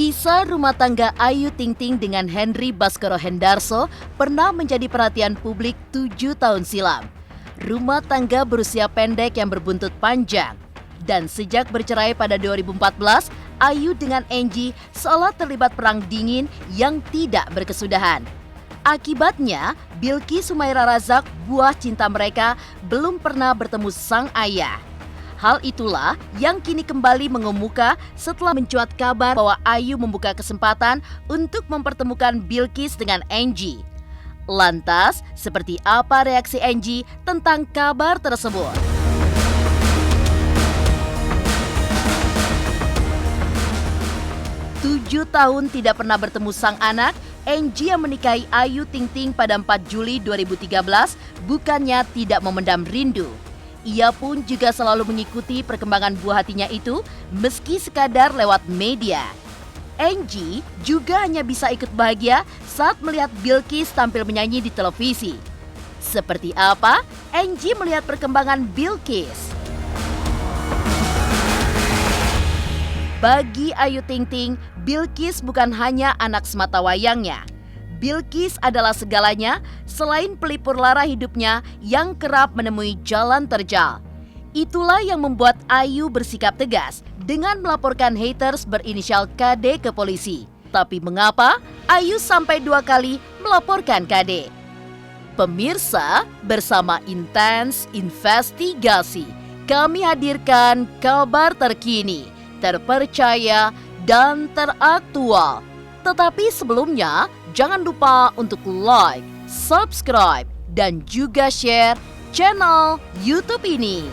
Kisah rumah tangga Ayu Ting Ting dengan Henry Baskoro Hendarso pernah menjadi perhatian publik 7 tahun silam. Rumah tangga berusia pendek yang berbuntut panjang. Dan sejak bercerai pada 2014, Ayu dengan Angie seolah terlibat perang dingin yang tidak berkesudahan. Akibatnya, Bilqis Sumaira Razak, buah cinta mereka, belum pernah bertemu sang ayah. Hal itulah yang kini kembali mengemuka setelah mencuat kabar bahwa Ayu membuka kesempatan untuk mempertemukan Bilqis dengan Angie. Lantas, seperti apa reaksi Angie tentang kabar tersebut? Tujuh tahun tidak pernah bertemu sang anak, Angie yang menikahi Ayu Ting Ting pada 4 Juli 2013 bukannya tidak memendam rindu. Ia pun juga selalu mengikuti perkembangan buah hatinya itu meski sekadar lewat media. Angie juga hanya bisa ikut bahagia saat melihat Bilqis tampil menyanyi di televisi. Seperti apa Angie melihat perkembangan Bilqis? Bagi Ayu Ting Ting, Bilqis bukan hanya anak semata wayangnya. Bilqis adalah segalanya selain pelipur lara hidupnya yang kerap menemui jalan terjal. Itulah yang membuat Ayu bersikap tegas dengan melaporkan haters berinisial KD ke polisi. Tapi mengapa Ayu sampai 2 kali melaporkan KD? Pemirsa, bersama Intens Investigasi, kami hadirkan kabar terkini, terpercaya, dan teraktual. Tetapi sebelumnya, jangan lupa untuk like, subscribe, dan juga share channel YouTube ini.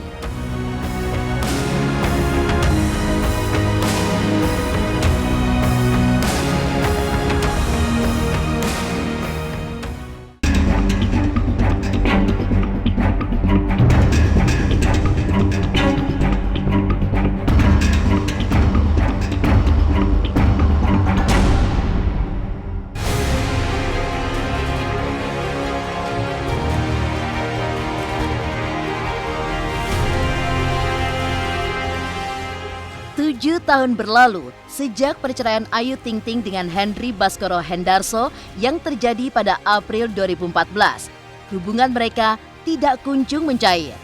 Tujuh tahun berlalu sejak perceraian Ayu Ting Ting dengan Henry Baskoro Hendarso yang terjadi pada April 2014. Hubungan mereka tidak kunjung mencair.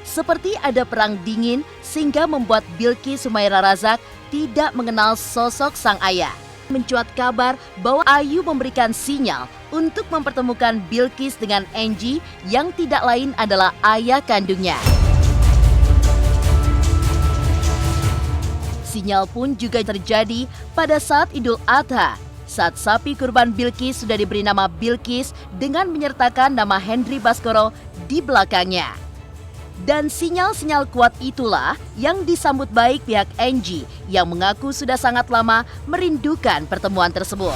Seperti ada perang dingin sehingga membuat Bilqis Sumaira Razak tidak mengenal sosok sang ayah. Mencuat kabar bahwa Ayu memberikan sinyal untuk mempertemukan Bilqis dengan Angie yang tidak lain adalah ayah kandungnya. Sinyal pun juga terjadi pada saat Idul Adha, saat sapi kurban Bilqis sudah diberi nama Bilqis dengan menyertakan nama Henry Baskoro di belakangnya. Dan sinyal-sinyal kuat itulah yang disambut baik pihak Angie yang mengaku sudah sangat lama merindukan pertemuan tersebut.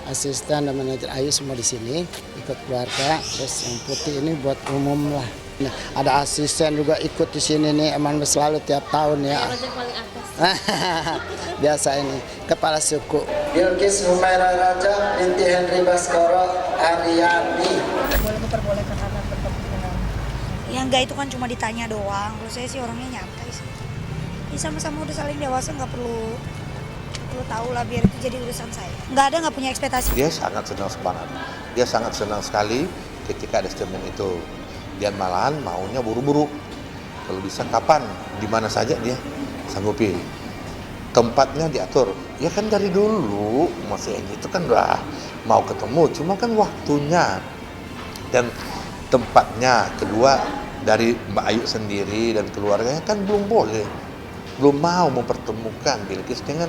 Asisten dan manajer Ayu semua di sini ikut keluarga, terus yang putih ini buat umum lah. Nah, ada asisten juga ikut di sini nih, emang selalu tiap tahun ya. Biasa ini kepala suku. Bilqis Sumaira Razak binti Henry Baskoro Ariani. Boleh memperbolehkan anak bertemu dengan. Ya enggak, itu kan cuma ditanya doang. Kalau saya sih orangnya nyantai sih. Ini sama-sama udah saling dewasa, nggak perlu tahu lah, biar itu jadi urusan saya. Nggak punya ekspektasi. Dia sangat senang banget. Dia sangat senang sekali ketika ada statement itu. Dia malahan maunya buru-buru. Kalau bisa kapan, di mana saja dia sanggupi. Tempatnya diatur. Ya kan dari dulu masih ini itu kan udah mau ketemu, cuma kan waktunya dan tempatnya. Kedua dari Mbak Ayu sendiri dan keluarganya kan belum boleh, belum mau mempertemukan Bilqis dengan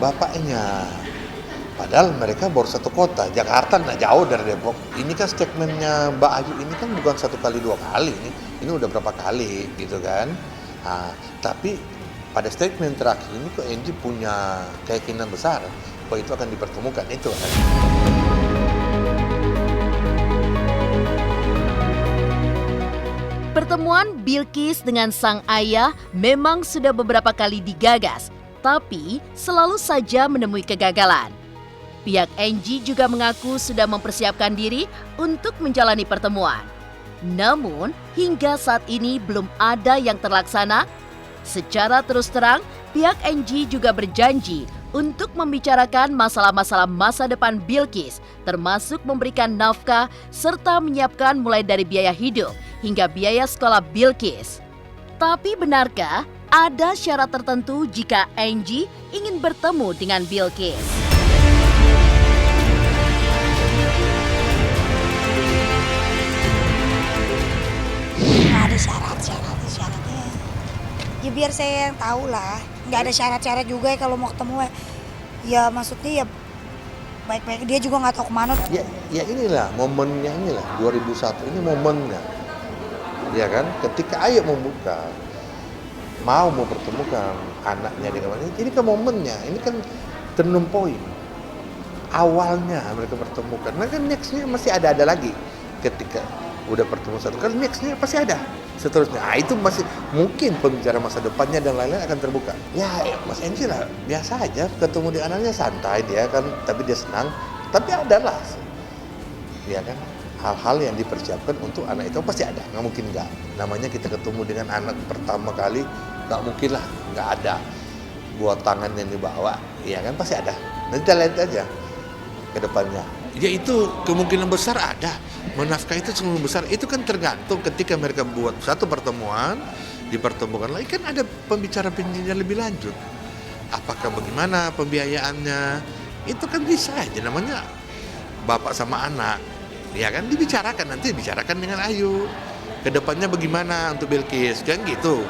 bapaknya. Padahal mereka baru satu kota, Jakarta nggak jauh dari Depok. Ini kan statementnya Mbak Ayu ini kan bukan 1 kali 2 kali, ini udah berapa kali gitu kan. Nah, tapi pada statement terakhir ini kok Angie punya keyakinan besar bahwa itu akan dipertemukan itu kan. Pertemuan Bilqis dengan sang ayah memang sudah beberapa kali digagas, tapi selalu saja menemui kegagalan. Pihak Angie juga mengaku sudah mempersiapkan diri untuk menjalani pertemuan. Namun, hingga saat ini belum ada yang terlaksana. Secara terus terang, pihak Angie juga berjanji untuk membicarakan masalah-masalah masa depan Bilqis, termasuk memberikan nafkah serta menyiapkan mulai dari biaya hidup hingga biaya sekolah Bilqis. Tapi benarkah ada syarat tertentu jika Angie ingin bertemu dengan Bilqis? Ada syaratnya. Ya biar saya yang tahu lah. Nggak ada syarat-syarat juga ya kalau mau ketemu. Ya maksudnya ya baik-baik, dia juga nggak tahu kemana. Ya inilah momennya, inilah 2001 ini momennya. Ya kan, ketika Ayu membuka, mau mempertemukan anaknya dengan mana, jadi kan momennya, ini kan turning point. Awalnya mereka pertemukan, nah kan nextnya masih ada lagi. Ketika udah pertemuan satu kali, nextnya pasti ada seterusnya. Itu masih mungkin pembicara masa depannya dan lain-lain akan terbuka. Ya Mas Angie lah, biasa aja ketemu di anaknya, santai dia kan, tapi dia senang. Tapi adalah, ya kan, hal-hal yang dipersiapkan untuk anak itu pasti ada, nggak mungkin nggak. Namanya kita ketemu dengan anak pertama kali, nggak mungkin lah nggak ada buat tangan yang dibawa, ya kan pasti ada. Nanti kita lihat aja ke depannya. Ya itu kemungkinan besar ada. Menafkah itu kemungkinan besar. Itu kan tergantung ketika mereka buat satu pertemuan, dipertemukan lagi kan ada pembicara-pembicara lebih lanjut. Apakah bagaimana pembiayaannya? Itu kan bisa aja, namanya bapak sama anak. Ya kan dibicarakan, nanti dibicarakan dengan Ayu. Kedepannya bagaimana untuk Bilqis, kan gitu.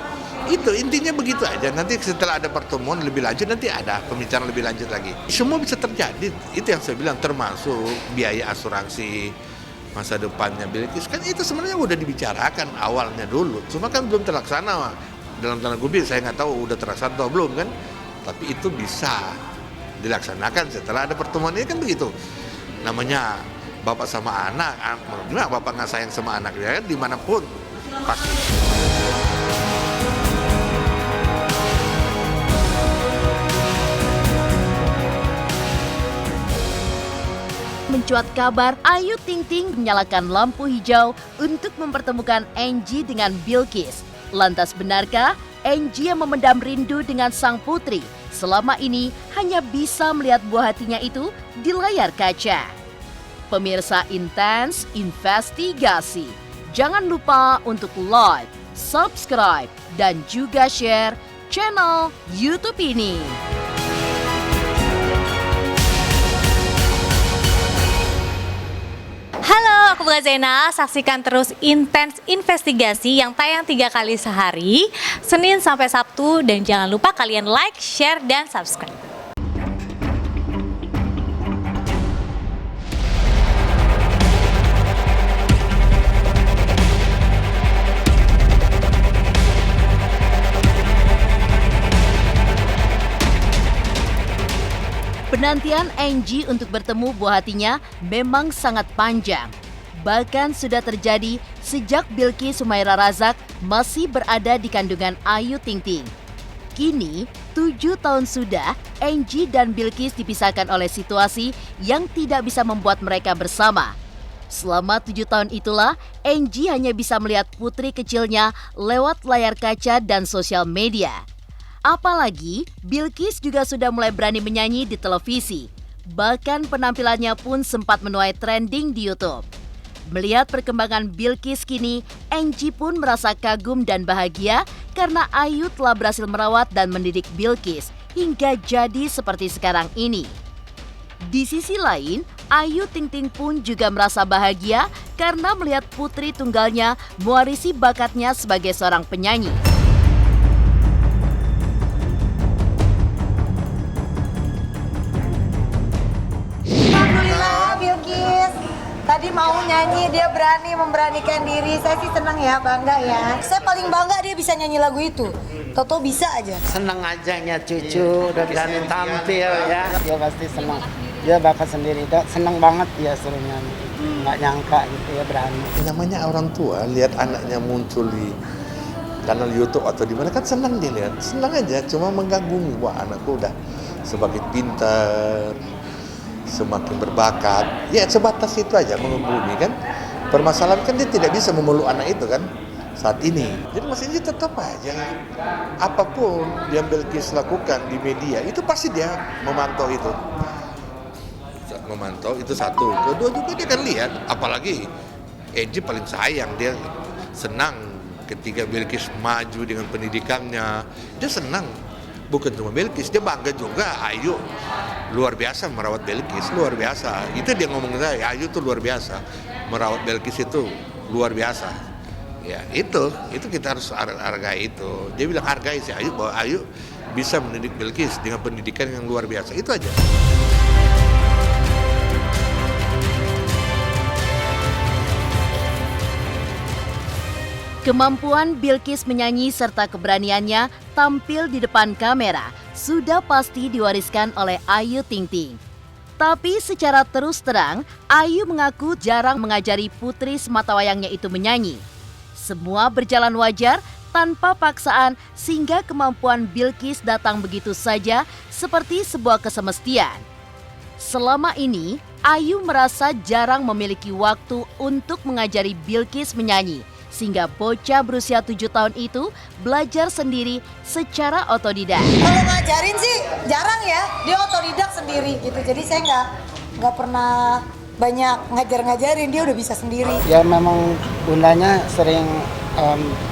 Itu intinya begitu aja. Nanti setelah ada pertemuan lebih lanjut, nanti ada pembicaraan lebih lanjut lagi. Semua bisa terjadi. Itu yang saya bilang, termasuk biaya asuransi masa depannya Bilqis. Kan itu sebenarnya udah dibicarakan awalnya dulu. Cuma kan belum terlaksana. Dalam tanda kutip saya nggak tahu udah terlaksana atau belum kan. Tapi itu bisa dilaksanakan setelah ada pertemuan ini kan begitu. Namanya bapak sama anak, gimana bapak nggak sayang sama anaknya kan dimanapun pasti. Mencuat kabar Ayu Ting Ting menyalakan lampu hijau untuk mempertemukan Angie dengan Bilqis. Lantas benarkah Angie yang memendam rindu dengan sang putri selama ini hanya bisa melihat buah hatinya itu di layar kaca? Pemirsa Intens Investigasi, jangan lupa untuk like, subscribe, dan juga share channel YouTube ini. Halo, aku Bunga Zainal. Saksikan terus Intens Investigasi yang tayang 3 kali sehari, Senin sampai Sabtu. Dan jangan lupa kalian like, share, dan subscribe. Penantian Angie untuk bertemu buah hatinya memang sangat panjang. Bahkan sudah terjadi sejak Bilqis Sumaira Razak masih berada di kandungan Ayu Ting Ting. Kini, 7 tahun sudah, Angie dan Bilqis dipisahkan oleh situasi yang tidak bisa membuat mereka bersama. Selama 7 tahun itulah, Angie hanya bisa melihat putri kecilnya lewat layar kaca dan sosial media. Apalagi, Bilqis juga sudah mulai berani menyanyi di televisi. Bahkan penampilannya pun sempat menuai trending di YouTube. Melihat perkembangan Bilqis kini, Angie pun merasa kagum dan bahagia karena Ayu telah berhasil merawat dan mendidik Bilqis hingga jadi seperti sekarang ini. Di sisi lain, Ayu Ting Ting pun juga merasa bahagia karena melihat putri tunggalnya mewarisi bakatnya sebagai seorang penyanyi. Alhamdulillah Bilqis tadi mau nyanyi, dia memberanikan diri. Saya sih senang ya, bangga ya. Saya paling bangga dia bisa nyanyi lagu itu. Toto bisa aja. Senang ajanya cucu udah berani tampil ya. Dia pasti senang. Dia bakat sendiri, senang banget dia suruh nyanyi. Nggak nyangka gitu ya, berani. Namanya orang tua lihat anaknya muncul di kanal YouTube atau di mana kan senang dilihat, senang aja, cuma mengagumi, wah anakku udah semakin pintar, semakin berbakat. Ya sebatas itu aja menghubungi kan. Permasalahan kan dia tidak bisa memeluk anak itu kan saat ini. Jadi masih tetap aja apapun yang Bilqis lakukan di media itu pasti dia memantau itu. Memantau itu satu. Kedua juga dia kan lihat, apalagi Eji paling sayang, dia senang ketika Bilqis maju dengan pendidikannya. Dia senang. Bukan cuma Bilqis, dia bangga juga. Ayu luar biasa merawat Bilqis, luar biasa. Itu dia ngomong saya, Ayu tuh luar biasa. Merawat Bilqis itu luar biasa. Ya itu kita harus hargai itu. Dia bilang hargai si Ayu, bahwa Ayu bisa mendidik Bilqis dengan pendidikan yang luar biasa. Itu aja. Kemampuan Bilqis menyanyi serta keberaniannya tampil di depan kamera sudah pasti diwariskan oleh Ayu Ting Ting. Tapi secara terus terang, Ayu mengaku jarang mengajari putri sematawayangnya itu menyanyi. Semua berjalan wajar tanpa paksaan sehingga kemampuan Bilqis datang begitu saja seperti sebuah kesemestian. Selama ini, Ayu merasa jarang memiliki waktu untuk mengajari Bilqis menyanyi. Sehingga bocah berusia 7 tahun itu belajar sendiri secara otodidak. Kalau ngajarin sih jarang ya, dia otodidak sendiri gitu. Jadi saya nggak pernah banyak ngajarin, dia udah bisa sendiri. Ya memang bundanya sering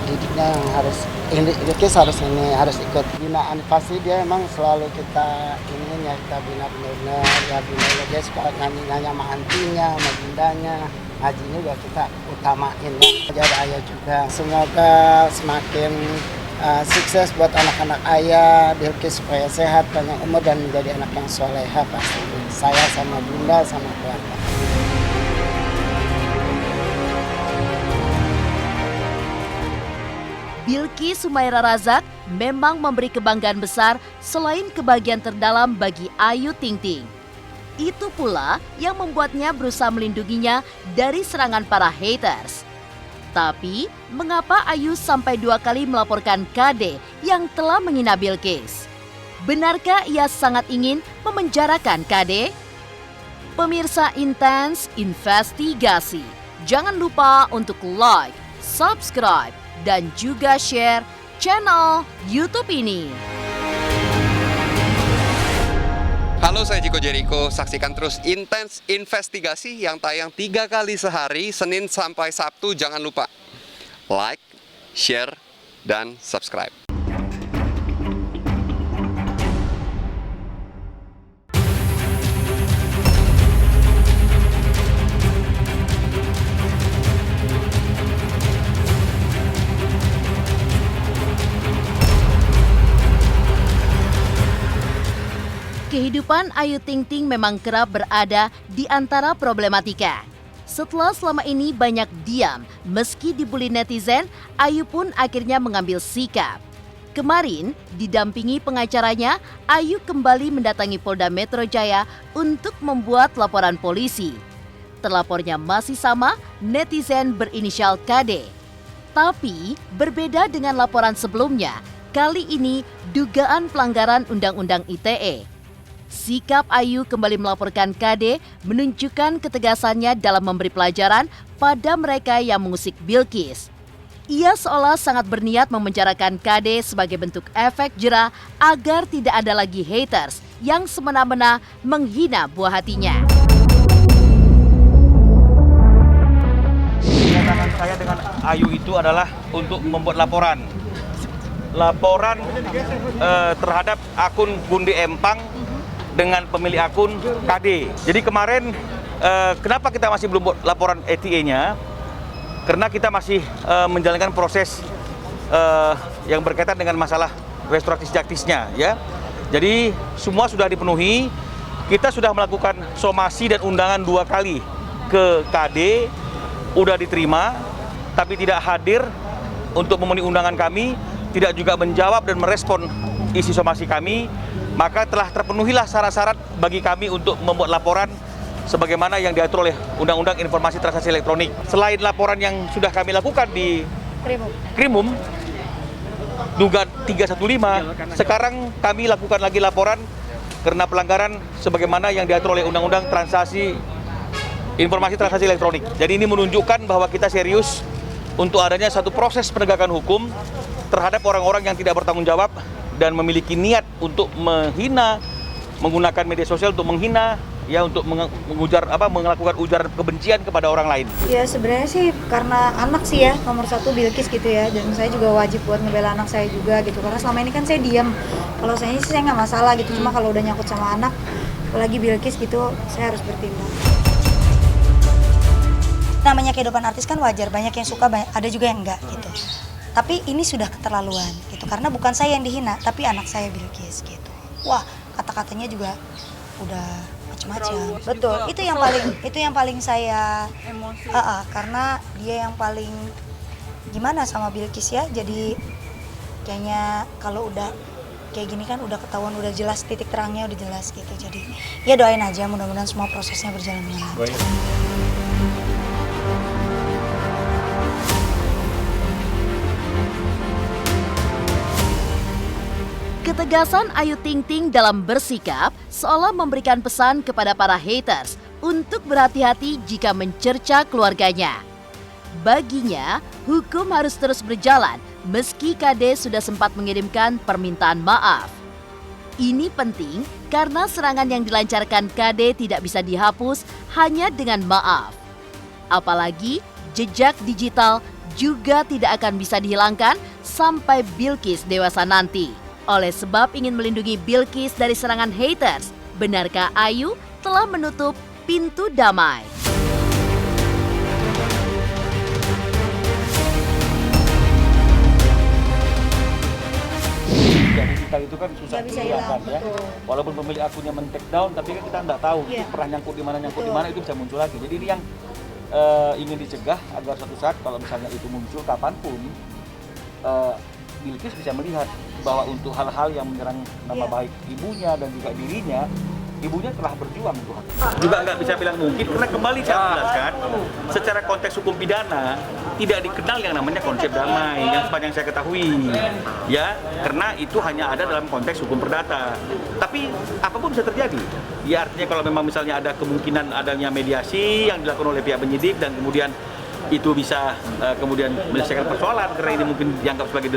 didiknya yang harus Bilqis harus ikut binaan. Pasti dia emang selalu kita bina benar-benar ya, bina dia suka nyanyi sama antinya, sama bundanya. Haji juga kita utamain ya, ada ayah juga. Semoga semakin sukses buat anak-anak ayah, Bilqis supaya sehat, panjang umur dan menjadi anak yang soleha pasti. Saya sama bunda sama keluarga. Bilqis Sumaira Razak memang memberi kebanggaan besar selain kebahagiaan terdalam bagi Ayu Ting Ting. Itu pula yang membuatnya berusaha melindunginya dari serangan para haters. Tapi, mengapa Ayu sampai 2 kali melaporkan KD yang telah menghina Bilqis? Benarkah ia sangat ingin memenjarakan KD? Pemirsa Intens Investigasi, jangan lupa untuk like, subscribe, dan juga share channel YouTube ini. Halo, saya Chico Jericho. Saksikan terus Intens Investigasi yang tayang 3 kali sehari, Senin sampai Sabtu. Jangan lupa like, share, dan subscribe. Kehidupan Ayu Ting Ting memang kerap berada di antara problematika. Setelah selama ini banyak diam, meski dibully netizen, Ayu pun akhirnya mengambil sikap. Kemarin, didampingi pengacaranya, Ayu kembali mendatangi Polda Metro Jaya untuk membuat laporan polisi. Terlapornya masih sama, netizen berinisial KD. Tapi, berbeda dengan laporan sebelumnya, kali ini dugaan pelanggaran Undang-Undang ITE. Sikap Ayu kembali melaporkan KD menunjukkan ketegasannya dalam memberi pelajaran pada mereka yang mengusik Bilqis. Ia seolah sangat berniat memenjarakan KD sebagai bentuk efek jera agar tidak ada lagi haters yang semena-mena menghina buah hatinya. Kedatangan saya dengan Ayu itu adalah untuk membuat laporan terhadap akun Gundi Empang dengan pemilik akun KD. Jadi kemarin kenapa kita masih belum buat laporan ETA-nya? Karena kita masih menjalankan proses yang berkaitan dengan masalah restoratif justisnya, ya. Jadi semua sudah dipenuhi. Kita sudah melakukan somasi dan undangan 2 kali ke KD, udah diterima, tapi tidak hadir untuk memenuhi undangan kami, tidak juga menjawab dan merespon isi somasi kami. Maka telah terpenuhilah syarat-syarat bagi kami untuk membuat laporan sebagaimana yang diatur oleh Undang-Undang Informasi Transaksi Elektronik. Selain laporan yang sudah kami lakukan di Krimum, dugaan 315, sekarang kami lakukan lagi laporan karena pelanggaran sebagaimana yang diatur oleh Undang-Undang Informasi Transaksi Elektronik. Jadi ini menunjukkan bahwa kita serius untuk adanya satu proses penegakan hukum terhadap orang-orang yang tidak bertanggung jawab dan memiliki niat untuk menghina, menggunakan media sosial untuk menghina, ya untuk melakukan ujaran kebencian kepada orang lain. Ya sebenarnya sih karena anak sih ya nomor satu Bilkis gitu ya, dan saya juga wajib buat ngebela anak saya juga gitu, karena selama ini kan saya diam. Kalau saya sih saya nggak masalah gitu, cuma kalau udah nyangkut sama anak, apalagi Bilkis gitu, saya harus bertindak. Namanya kehidupan artis kan wajar, banyak yang suka, ada juga yang enggak gitu. Tapi ini sudah keterlaluan gitu, karena bukan saya yang dihina, tapi anak saya Bilkis gitu. Wah, kata-katanya juga udah macam-macam. Betul, itu yang paling saya emosi. Karena dia yang paling gimana sama Bilkis ya. Jadi kayaknya kalau udah kayak gini kan udah ketahuan, udah jelas, titik terangnya udah jelas gitu. Jadi ya doain aja, mudah-mudahan semua prosesnya berjalan dengan lancar. Ketegasan Ayu Ting Ting dalam bersikap seolah memberikan pesan kepada para haters untuk berhati-hati jika mencerca keluarganya. Baginya, hukum harus terus berjalan meski KD sudah sempat mengirimkan permintaan maaf. Ini penting karena serangan yang dilancarkan KD tidak bisa dihapus hanya dengan maaf. Apalagi jejak digital juga tidak akan bisa dihilangkan sampai Bilkis dewasa nanti. Oleh sebab ingin melindungi Bilkis dari serangan haters, benarkah Ayu telah menutup pintu damai? Digital itu kan susah dihilangkan ya. Walaupun pemilik akunnya men-take down, tapi kan kita nggak tahu pernah nyangkut di mana itu bisa muncul lagi. Jadi ini yang ingin dicegah agar suatu saat kalau misalnya itu muncul kapanpun, Bilkis bisa melihat bahwa untuk hal-hal yang menyerang nama baik ibunya dan juga dirinya, ibunya telah berjuang untuk hal itu. Juga nggak bisa bilang mungkin, karena kembali saya jelaskan, secara konteks hukum pidana tidak dikenal yang namanya konsep damai, yang sepanjang saya ketahui, ya, karena itu hanya ada dalam konteks hukum perdata. Tapi apapun bisa terjadi. Ya artinya kalau memang misalnya ada kemungkinan adanya mediasi yang dilakukan oleh pihak penyidik dan kemudian itu bisa kemudian menyelesaikan persoalan karena ini mungkin dianggap sebagai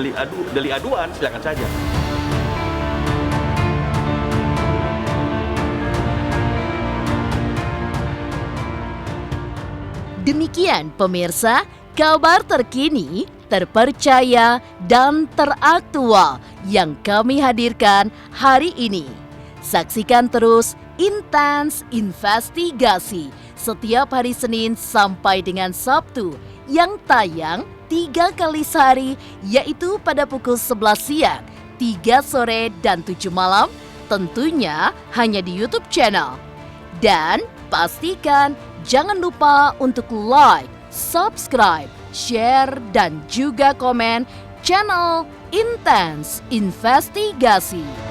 delik aduan, silakan saja. Demikian pemirsa, kabar terkini, terpercaya, dan teraktual yang kami hadirkan hari ini. Saksikan terus Intens Investigasi setiap hari Senin sampai dengan Sabtu yang tayang 3 kali sehari, yaitu pada pukul 11 siang, 3 sore, dan 7 malam, tentunya hanya di YouTube channel. Dan pastikan jangan lupa untuk like, subscribe, share, dan juga komen channel Intens Investigasi.